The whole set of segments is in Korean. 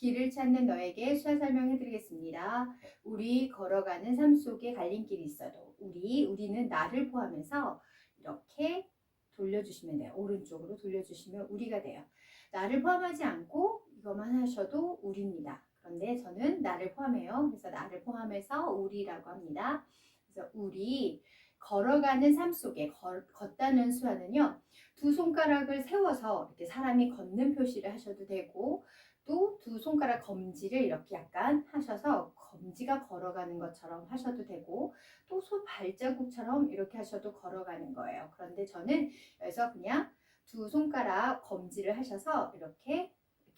길을 찾는 너에게 수화 설명해 드리겠습니다. 우리 걸어가는 삶 속에 갈림길이 있어도 우리는 나를 포함해서 이렇게 돌려주시면 돼요. 오른쪽으로 돌려주시면 우리가 돼요. 나를 포함하지 않고 이것만 하셔도 우리입니다. 그런데 저는 나를 포함해요. 그래서 나를 포함해서 우리라고 합니다. 그래서 우리 걸어가는 삶 속에 걷다는 수화는요. 두 손가락을 세워서 이렇게 사람이 걷는 표시를 하셔도 되고 또 두 손가락 검지를 이렇게 약간 하셔서 검지가 걸어가는 것처럼 하셔도 되고 또 손 발자국처럼 이렇게 하셔도 걸어가는 거예요. 그런데 저는 여기서 그냥 두 손가락 검지를 하셔서 이렇게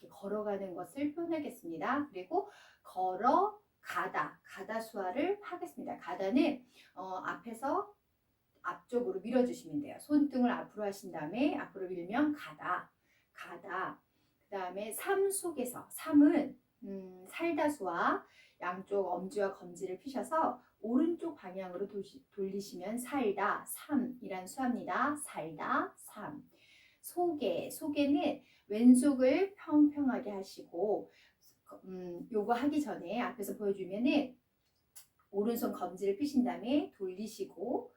걸어가는 것을 표현하겠습니다. 그리고 가다 수화를 하겠습니다. 가다는 앞에서 앞쪽으로 밀어주시면 돼요. 손등을 앞으로 하신 다음에 앞으로 밀면 가다. 그 다음에 삶 속에서, 삶은 살다수와 양쪽 엄지와 검지를 피셔서 오른쪽 방향으로 돌리시면 살다, 삶이란 수합니다. 살다, 삶. 속에는 왼쪽을 평평하게 하시고 요거 하기 전에 앞에서 보여주면은 오른손 검지를 피신 다음에 돌리시고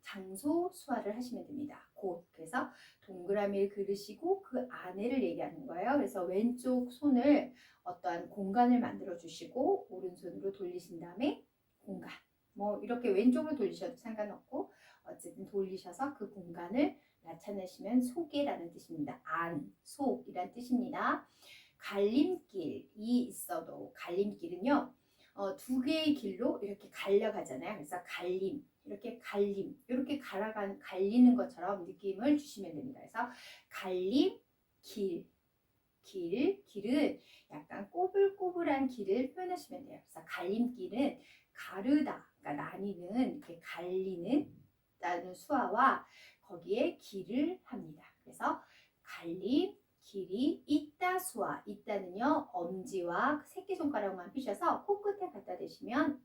장소 수화를 하시면 됩니다. 그래서 동그라미를 그리시고 그 안에를 얘기하는 거예요. 그래서 왼쪽 손을 어떠한 공간을 만들어 주시고 오른손으로 돌리신 다음에 공간. 뭐 이렇게 왼쪽으로 돌리셔도 상관없고 어쨌든 돌리셔서 그 공간을 나타내시면 속에라는 뜻입니다. 속이란 뜻입니다. 갈림길이 있어도 갈림길은요. 두 개의 길로 이렇게 갈려가잖아요. 그래서 이렇게 갈리는 것처럼 느낌을 주시면 됩니다. 그래서 길은 약간 꼬불꼬불한 길을 표현하시면 돼요. 그래서 갈림길은 가르다, 그러니까 나뉘는, 이렇게 갈리는 라는 수화와 거기에 길을 합니다. 그래서 갈림, 길이 있다 수화. 있다는요, 엄지와 새끼손가락만 피셔서 코끝에 갖다 대시면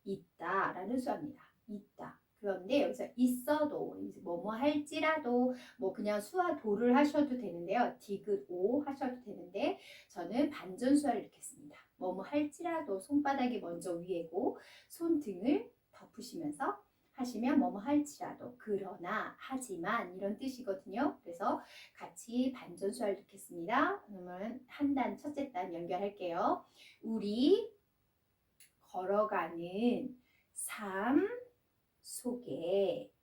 있다라는 수화입니다. 있다. 그런데 여기서 있어도, 뭐뭐 할지라도, 뭐 그냥 수화 도를 하셔도 되는데요. 디귿오 하셔도 되는데, 저는 반전수화를 읽겠습니다. 뭐뭐 할지라도 손바닥이 먼저 위에고, 손등을 덮으시면서 하시면 뭐뭐 할지라도, 그러나, 하지만 이런 뜻이거든요. 그래서 같이 반전수화를 읽겠습니다. 그러면 첫째 단 연결할게요. 우리 걸어가는 삶 속에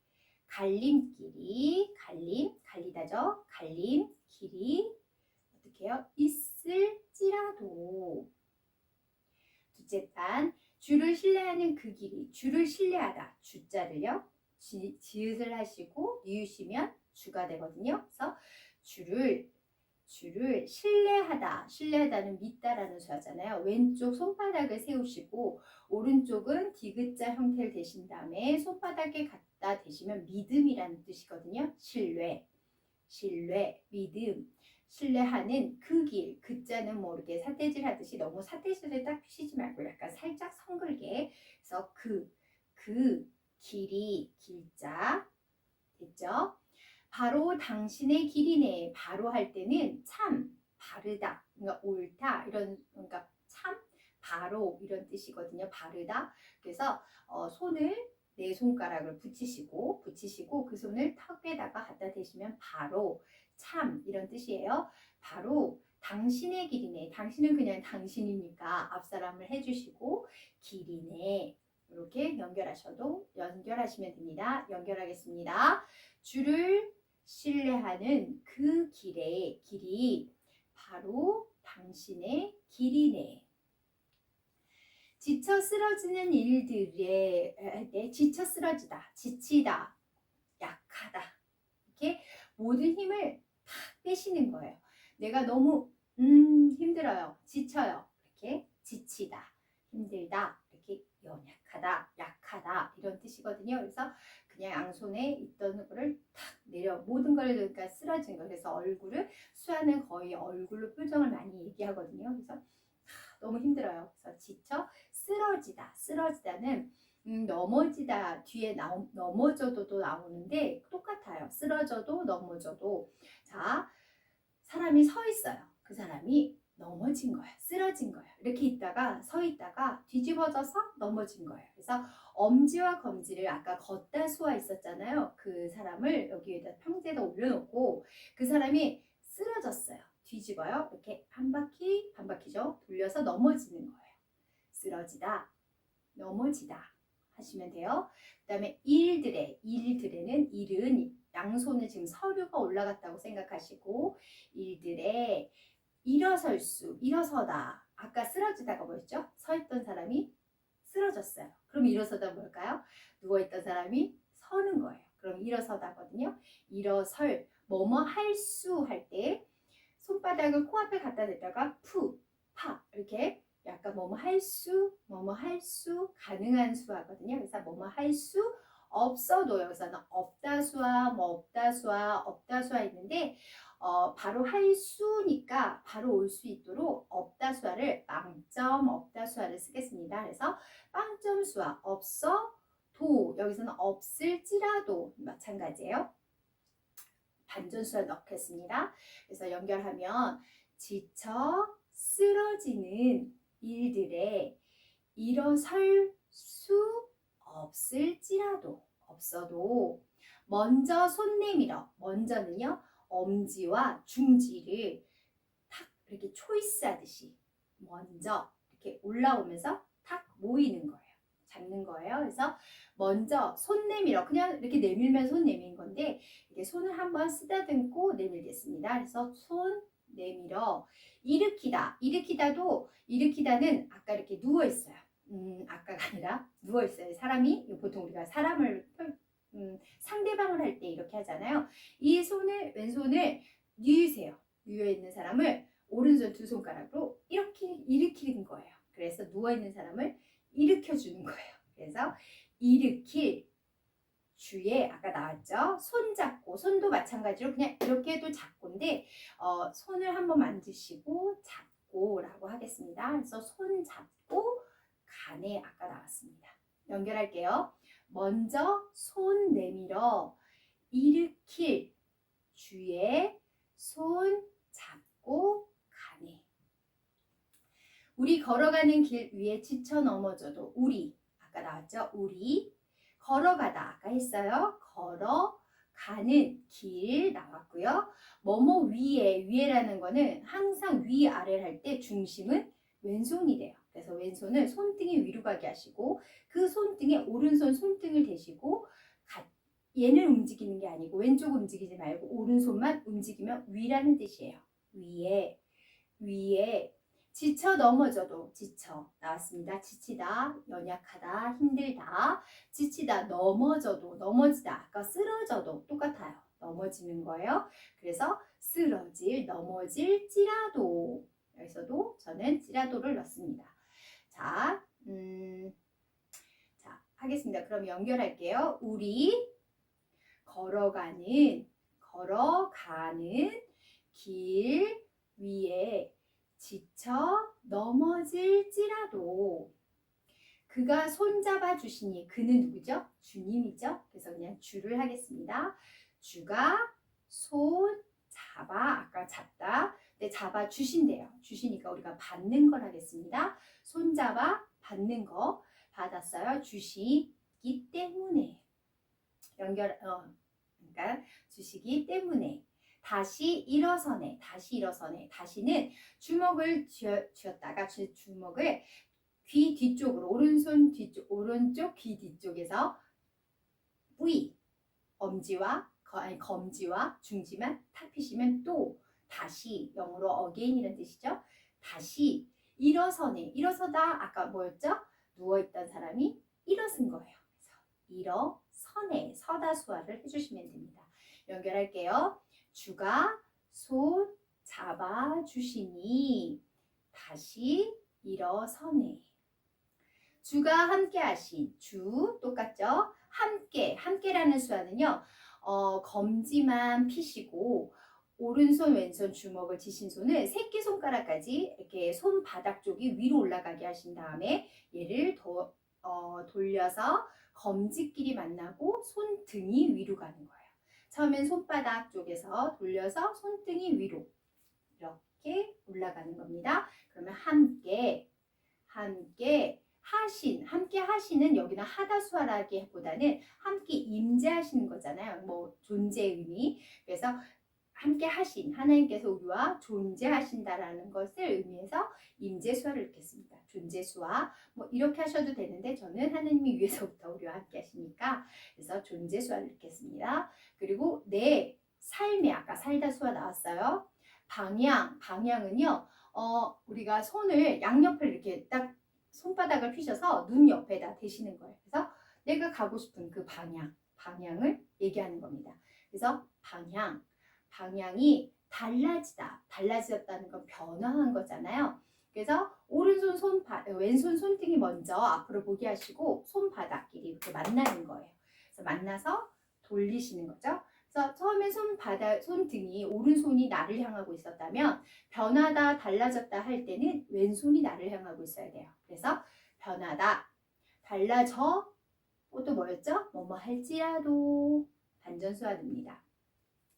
갈리다죠. 갈림길이 어떻게 해요? 있을지라도. 둘째 단, 주를 신뢰하는 그 길이, 주를 신뢰하다, 주자를요, 지읒을 하시고 뉘우시면 주가 되거든요. 그래서 주를 신뢰하다는 믿다라는 수하잖아요. 왼쪽 손바닥을 세우시고 오른쪽은 디귿자 형태를 대신 다음에 손바닥에 갖다 대시면 믿음이라는 뜻이거든요. 신뢰, 믿음. 신뢰하는 그 길, 그자는 뭐 이렇게 삿대질 하듯이 너무 삿대질을 딱 피시지 말고 약간 살짝 성글게. 그래서 그 길이, 길자 됐죠? 바로 당신의 길이네. 바로 할 때는 참, 바르다, 그러니까 옳다 그러니까 참, 바로 이런 뜻이거든요. 바르다. 그래서 손을 네 손가락을 붙이시고 그 손을 턱에다가 갖다 대시면 바로, 참 이런 뜻이에요. 바로 당신의 길이네. 당신은 그냥 당신이니까 앞사람을 해주시고 길이네. 이렇게 연결하시면 됩니다. 연결하겠습니다. 주를 신뢰하는 그 길이 바로 당신의 길이네. 지쳐 쓰러지는 일들에 지쳐 쓰러지다, 지치다, 약하다 이렇게 모든 힘을 다 빼시는 거예요. 내가 너무 힘들어요, 지쳐요, 이렇게 지치다, 힘들다, 이렇게 연약하다, 약하다 이런 뜻이거든요. 그래서 그냥 양손에 있던 거를 탁 내려, 모든 걸 그러니까 쓰러진 거. 그래서 수아는 거의 얼굴로 표정을 많이 얘기하거든요. 그래서 너무 힘들어요. 그래서 지쳐 쓰러지다는 넘어지다 뒤에 넘어져도도 나오는데 똑같아요. 쓰러져도 넘어져도. 자, 사람이 서 있어요. 그 사람이 넘어진 거예요. 쓰러진 거예요. 이렇게 있다가 서 있다가 뒤집어져서 넘어진 거예요. 그래서 엄지와 검지를 아까 걷다 수화 있었잖아요. 그 사람을 여기에다 평지에다 올려놓고 그 사람이 쓰러졌어요. 뒤집어요. 이렇게 한 바퀴 반바퀴죠. 돌려서 넘어지는 거예요. 쓰러지다, 넘어지다 하시면 돼요. 그 다음에 일들에는 일은 양손을 지금 서류가 올라갔다고 생각하시고 일들에 일어서다. 아까 쓰러지다가 뭐였죠? 서 있던 사람이 쓰러졌어요. 그럼 일어서다 뭘까요? 누워있던 사람이 서는 거예요. 그럼 일어서다거든요. 일어설, 뭐뭐 할 수 할 때 손바닥을 코앞에 갖다 대다가 파 이렇게 약간 뭐뭐 할 수 가능한 수하거든요. 그래서 뭐뭐 할 수 없어도 여기서는 없다 수와 없다 수와 있는데 바로 할 수니까 바로 올 수 있도록 없다 수화를 빵점 없다 수화를 쓰겠습니다. 그래서 빵점 수화 없어도 여기서는 없을지라도 마찬가지예요. 반전수화 넣겠습니다. 그래서 연결하면 지쳐 쓰러지는 일들에 일어설 수 없어도 먼저 손 내밀어. 먼저는요 엄지와 중지를 탁 이렇게 초이스 하듯이 먼저 이렇게 올라오면서 탁 모이는 거예요. 잡는 거예요. 그래서 먼저 손 내밀어. 그냥 이렇게 내밀면 손 내민 건데 이렇게 손을 한번 쓰다듬고 내밀겠습니다. 그래서 손 내밀어. 일으키다는 아까 이렇게 누워 있어요. 아까가 아니라 누워 있어요. 사람이 보통 우리가 사람을 상대방을 할 때 이렇게 하잖아요. 이 손을 왼손을 뉘으세요. 뉘어 있는 사람을 오른손 두 손가락으로 이렇게 일으키는 거예요. 그래서 누워 있는 사람을 일으켜 주는 거예요. 그래서 일으킬 주에 아까 나왔죠. 손 잡고 손도 마찬가지로 그냥 이렇게 해도 잡고인데 손을 한번 만지시고 잡고라고 하겠습니다. 그래서 손 잡고 간에 아까 나왔습니다. 연결할게요. 먼저 손 내밀어 일으킬 주에 손 잡고 가네. 우리 걸어가는 길 위에 지쳐 넘어져도 우리 아까 나왔죠? 우리 걸어가다 아까 했어요. 걸어가는 길 나왔고요. 뭐뭐 위에라는 거는 항상 위아래를 할 때 중심은 왼손이 돼요. 그래서 왼손을 손등이 위로 가게 하시고 그 손등에 오른손 손등을 대시고 얘는 움직이는 게 아니고 왼쪽 움직이지 말고 오른손만 움직이면 위라는 뜻이에요. 위에 지쳐 넘어져도 지쳐 나왔습니다. 지치다, 연약하다, 힘들다. 지치다, 넘어져도 넘어지다. 아까 쓰러져도 똑같아요. 넘어지는 거예요. 그래서 쓰러질, 넘어질지라도 여기서도 저는 찌라도를 넣습니다. 자, 하겠습니다. 그럼 연결할게요. 우리 걸어가는 길 위에 지쳐 넘어질지라도 그가 손잡아 주시니 그는 누구죠? 주님이죠. 그래서 그냥 주를 하겠습니다. 주가 손 잡아 아까 잡다. 근데 잡아 주신대요. 주시니까 우리가 받는 걸 하겠습니다. 손 잡아 받는 거 받았어요. 주시기 때문에 그러니까 주시기 때문에 다시 일어서네. 다시는 주먹을 쥐었다가 주먹을 귀 뒤쪽으로 오른쪽 귀 뒤쪽에서 검지와 중지만 탁 피시면 또 다시 영어로 again이라는 뜻이죠. 다시 일어서네. 일어서다 아까 뭐였죠? 누워있던 사람이 일어선 거예요. 그래서 일어서네. 서다 수화를 해주시면 됩니다. 연결할게요. 주가 손 잡아주시니 다시 일어서네. 주가 함께 하신 주 똑같죠? 함께라는 수화는요. 검지만 피시고 오른손 왼손 주먹을 쥐신 손을 새끼손가락까지 이렇게 손바닥 쪽이 위로 올라가게 하신 다음에 얘를 돌려서 검지끼리 만나고 손등이 위로 가는 거예요. 처음엔 손바닥 쪽에서 돌려서 손등이 위로 이렇게 올라가는 겁니다. 함께 함께 하시는 여기는 하다수하라기보다는 함께 임재하시는 거잖아요. 뭐 존재의 의미. 그래서 함께 하신 하나님께서 우리와 존재하신다라는 것을 의미해서 임재수화를 넣겠습니다. 존재수화 뭐 이렇게 하셔도 되는데 저는 하나님이 위에서부터 우리와 함께 하시니까 그래서 존재수화를 넣겠습니다. 그리고 내 삶에 아까 살다 수화 나왔어요. 방향은요. 우리가 손을 양옆을 이렇게 딱 손바닥을 펴셔서 눈 옆에다 대시는 거예요. 그래서 내가 가고 싶은 그 방향을 얘기하는 겁니다. 그래서 방향이 달라졌다는 건 변화한 거잖아요. 그래서 왼손 손등이 먼저 앞으로 보게 하시고 손바닥끼리 이렇게 만나는 거예요. 그래서 만나서 돌리시는 거죠. 그래서 처음에 손등이 오른손이 나를 향하고 있었다면 변하다, 달라졌다 할 때는 왼손이 나를 향하고 있어야 돼요. 그래서 변하다, 달라져, 또 뭐였죠? 뭐뭐 할지라도 반전수화됩니다.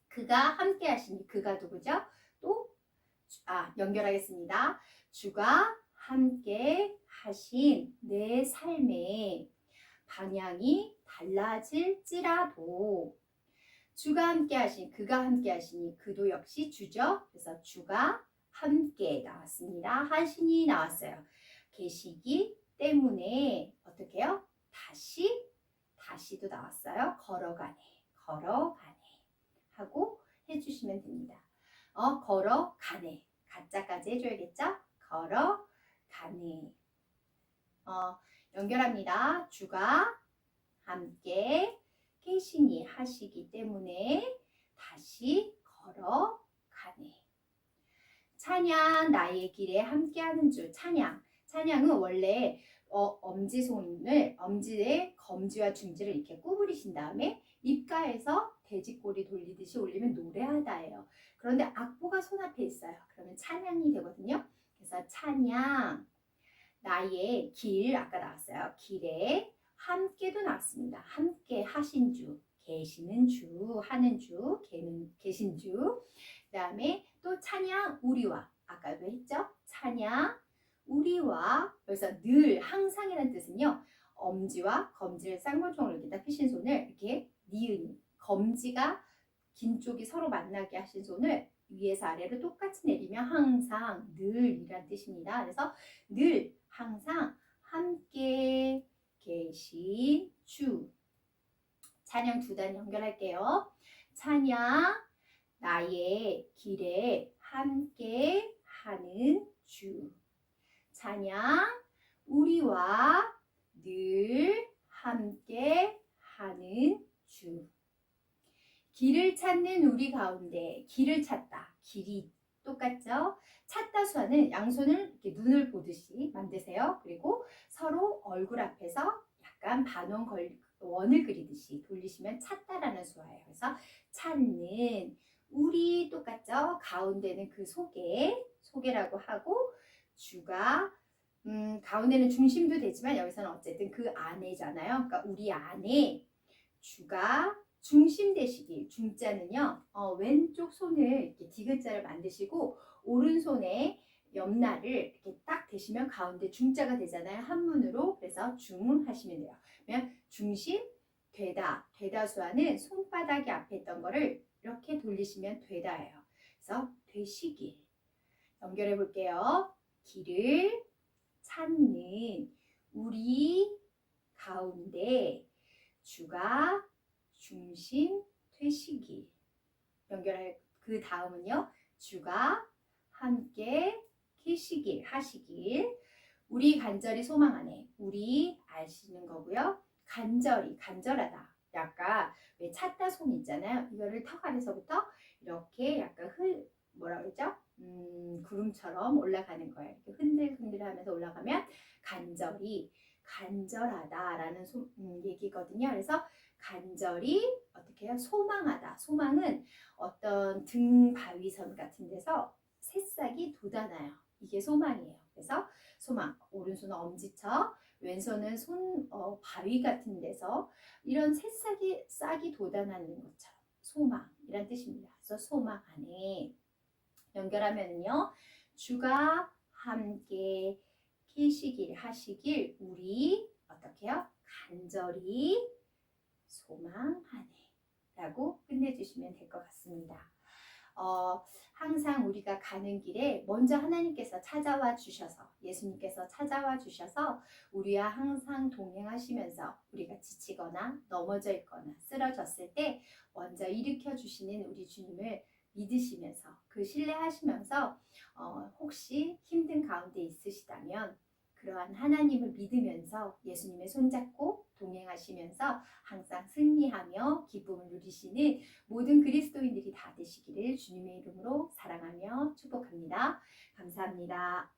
그가 함께 하시니 그가 누구죠? 또 연결하겠습니다. 주가 함께 하신 내 삶의 방향이 달라질지라도 주가 함께 하신 그가 함께 하시니 그도 역시 주죠. 그래서 주가 함께 나왔습니다. 하시니 나왔어요. 계시기 때문에 어떻게 해요? 다시도 나왔어요. 걸어가네 하고 해주시면 됩니다. 걸어가네. 가짜까지 해줘야겠죠? 걸어가네. 연결합니다. 주가 함께 계시니 하시기 때문에 다시 걸어가네. 찬양 나의 길에 함께하는 주. 찬양은 원래 엄지의 검지와 중지를 이렇게 구부리신 다음에 입가에서 돼지꼬리 돌리듯이 올리면 노래하다예요. 그런데 악보가 손 앞에 있어요. 그러면 찬양이 되거든요. 그래서 찬양 나의 길 아까 나왔어요. 길에 함께도 나왔습니다. 함께 하신 주, 계시는 주, 하는 주, 계신 주. 그 다음에 또 찬양 우리와 아까도 했죠. 찬양 우리와 그래서 늘 항상이라는 뜻은요. 엄지와 검지를 쌍꺼풀을 이렇게 딱 펴신 손을 이렇게 니은 검지가 긴 쪽이 서로 만나게 하신 손을 위에서 아래로 똑같이 내리면 항상 늘이란 뜻입니다. 그래서 늘 항상 함께 계신 주. 찬양 두 단 연결할게요. 찬양 나의 길에 함께 하는 주. 찬양 우리와 늘 함께 하는 주. 길을 찾는 우리 가운데 길을 찾다. 길이 똑같죠? 찾다 수화는 양손을 이렇게 눈을 보듯이 만드세요. 그리고 서로 얼굴 앞에서 약간 원을 그리듯이 돌리시면 찾다라는 수화예요. 그래서 찾는 우리 똑같죠? 가운데는 그 소개라고 하고 주가 가운데는 중심도 되지만 여기서는 어쨌든 그 안에잖아요. 그러니까 우리 안에 주가 중심 되시길. 중자는요 왼쪽 손을 이렇게 디귿자를 만드시고 오른손에 옆날을 이렇게 딱 대시면 가운데 중자가 되잖아요. 한문으로. 그래서 중 하시면 돼요. 그러면 중심 되다 수화는 손바닥이 앞에 있던 거를 이렇게 돌리시면 되다예요. 그래서 되시길. 연결해 볼게요. 길을 찾는 우리 가운데 주가 중심 되시길. 연결할 그 다음은요. 주가 함께 계시길 하시길. 우리 간절히 소망하네. 우리 아시는 거고요. 간절하다. 약간 왜 찾다 손 있잖아요. 이거를 턱 아래서부터 이렇게 약간 뭐라 그러죠? 구름처럼 올라가는 거예요. 이렇게 흔들흔들하면서 올라가면 간절하다라는 얘기거든요. 그래서 간절히 어떻게 해요? 소망하다. 소망은 어떤 등 바위선 같은 데서 새싹이 돋아나요. 이게 소망이에요. 그래서 소망, 오른손은 엄지척, 왼손은 바위 같은 데서 이런 싹이 돋아나는 것처럼 소망이란 뜻입니다. 그래서 소망 안에 연결하면요. 주가 함께 계시길 하시길 우리 어떻게요? 간절히 소망하네 라고 끝내주시면 될 것 같습니다. 항상 우리가 가는 길에 먼저 하나님께서 찾아와 주셔서 예수님께서 찾아와 주셔서 우리와 항상 동행하시면서 우리가 지치거나 넘어져 있거나 쓰러졌을 때 먼저 일으켜 주시는 우리 주님을 믿으시면서 그 신뢰하시면서 혹시 힘든 가운데 있으시다면 그러한 하나님을 믿으면서 예수님의 손잡고 동행하시면서 항상 승리하며 기쁨을 누리시는 모든 그리스도인들이 다 되시기를 주님의 이름으로 사랑하며 축복합니다. 감사합니다.